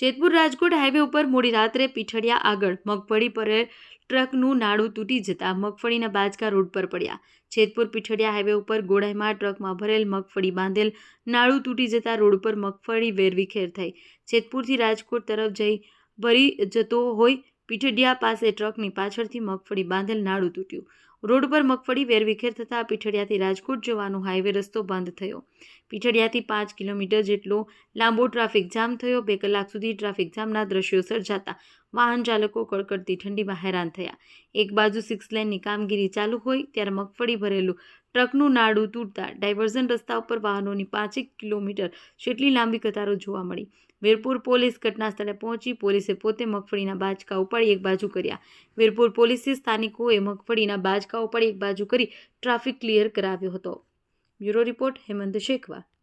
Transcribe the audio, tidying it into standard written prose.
Jetpur Rajkot highway ઉપર મોડી રાત્રે પીઠડિયા આગળ મગફળી ભરેલ ટ્રકનું નાડું તૂટી જતા મગફળીના બાજકા રોડ પર પડ્યા। જેતપુર પીઠડિયા હાઈવે ઉપર ગોડાઈમાં ટ્રકમાં ભરેલ મગફળી બાંધેલ નાડું તૂટી જતા રોડ પર મગફળી વેરવિખેર થઈ। જેતપુરથી રાજકોટ તરફ જઈ ભરી જતો હોય પીઠડિયા પાસે ટ્રકની પાછળથી મગફળી બાંધેલ નાડું તૂટ્યું। રોડ પર મગફળી વેરવિખેર થતાં પીઠડિયાથી રાજકોટ જવાનો હાઈવે રસ્તો બંધ થયો। પીઠડિયાથી 5 કિલોમીટર જેટલો લાંબો ટ્રાફિક જામ થયો। 2 કલાક સુધી ટ્રાફિક જામના દ્રશ્યો સર્જાતા વાહન ચાલકો કડકડતી ઠંડીમાં હેરાન થયા। એક બાજુ 6 લેનની કામગીરી ચાલુ હોય ત્યારે મગફળી ભરેલું ટ્રકનું નાડું તૂટતા ડાયવર્ઝન રસ્તા ઉપર વાહનોની 5 કિલોમીટર જેટલી લાંબી કતારો જોવા મળી। વીરપુર પોલીસ ઘટના સ્થળે પહોંચી પોલીસે પોતે મગફળીના બાજકા ઉપાડી એક બાજુ કર્યા। વીરપુર પોલીસે સ્થાનિકોએ મગફળીના બાજકા ઉપાડી એક બાજુ કરી ટ્રાફિક ક્લિયર કરાવ્યો હતો। Bureau report Hemant Shekhwa.